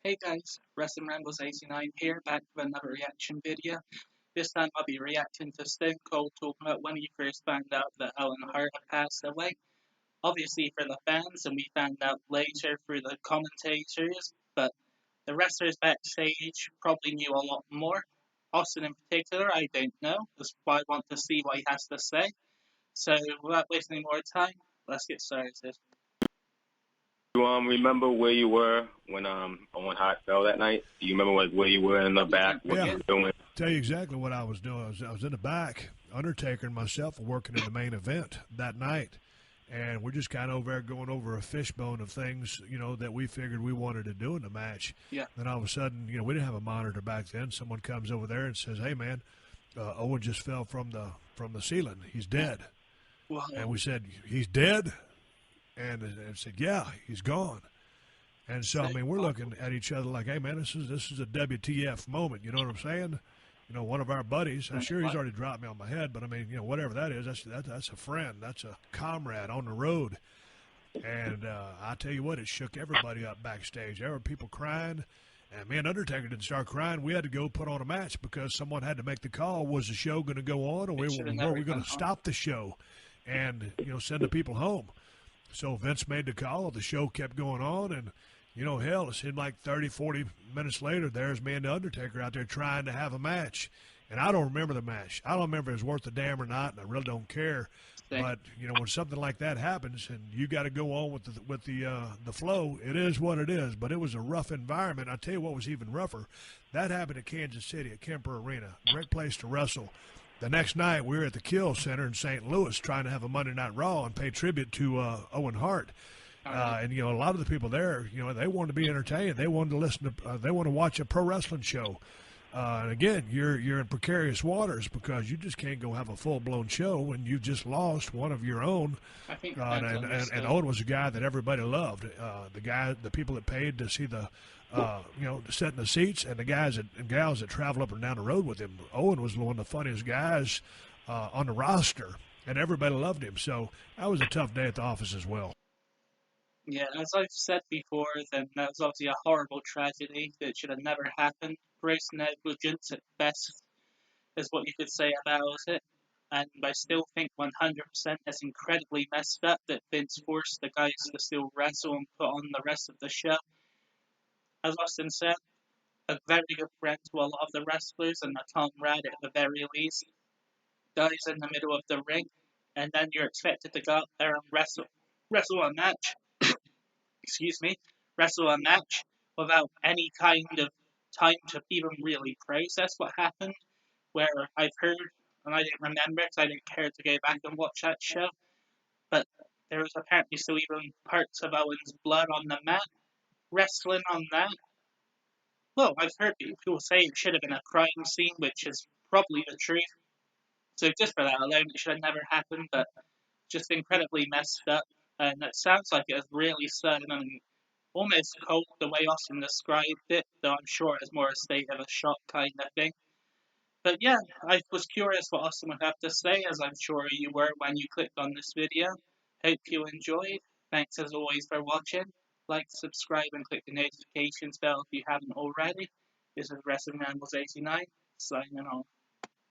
Hey guys, Wrestling Rambles 89 here, back with another reaction video. This time I'll be reacting to Stone Cold talking about when he first found out that Owen Hart had passed away. Obviously for the fans, and we found out later through the commentators, but the wrestlers backstage probably knew a lot more. Austin in particular, I don't know. That's why I want to see what he has to say. So without wasting any more time, let's get started. You remember where you were when Owen Hart fell that night? Do you remember where you were in the back? What you were doing? Tell you exactly what I was doing. I was in the back. Undertaker and myself were working in the main event that night, and we're just kind of over there going over a fishbone of things, that we figured we wanted to do in the match. Yeah. Then all of a sudden, we didn't have a monitor back then. Someone comes over there and says, "Hey, man, Owen just fell from the ceiling. He's dead." Wow. And we said, "He's dead?" And said, "Yeah, he's gone." And so, I mean, we're looking at each other like, "Hey, man, this is a WTF moment." You know what I'm saying? One of our buddies. I'm sure he's already dropped me on my head, but I mean, whatever that is, that's a friend, that's a comrade on the road. And I tell you what, it shook everybody up backstage. There were people crying, and me and Undertaker didn't start crying. We had to go put on a match because someone had to make the call. Was the show going to go on, or were we going to stop the show and send the people home? So Vince made the call. The show kept going on, and hell, it seemed like 30, 40 minutes later, there's me and the Undertaker out there trying to have a match. And I don't remember the match. I don't remember if it was worth a damn or not, and I really don't care. But when something like that happens, and you got to go on with the flow, it is what it is. But it was a rough environment. I tell you what was even rougher. That happened at Kansas City at Kemper Arena, great place to wrestle. The next night, we were at the Kill Center in St. Louis trying to have a Monday Night Raw and pay tribute to Owen Hart. And a lot of the people there, they wanted to be entertained. They wanted to listen to, they want to watch a pro wrestling show. And again, you're in precarious waters because you just can't go have a full blown show when you've just lost one of your own. I think and Owen was a guy that everybody loved. The people that paid to see the, to sit in the seats, and the guys and gals that travel up and down the road with him. Owen was one of the funniest guys on the roster, and everybody loved him. So that was a tough day at the office as well. Yeah, as I've said before, then that was obviously a horrible tragedy that should have never happened. Gross negligence at best is what you could say about it. And I still think 100% it's incredibly messed up that Vince forced the guys to still wrestle and put on the rest of the show. As Austin said, a very good friend to a lot of the wrestlers and a comrade at the very least. Guys in the middle of the ring, and then you're expected to go out there and wrestle a match. Excuse me, wrestle a match without any kind of time to even really process what happened. Where I've heard, and I didn't remember because I didn't care to go back and watch that show, but there was apparently still even parts of Owen's blood on the mat. Wrestling on that. Well, I've heard people say it should have been a crime scene, which is probably the truth. So just for that alone, it should have never happened, but just incredibly messed up. And it sounds like it was really sudden and almost cold the way Austin described it, though I'm sure it's more a state of a shock kind of thing. But yeah, I was curious what Austin would have to say, as I'm sure you were when you clicked on this video. Hope you enjoyed. Thanks as always for watching. Like, subscribe, and click the notifications bell if you haven't already. This is Wrestling Rambles 89, signing off.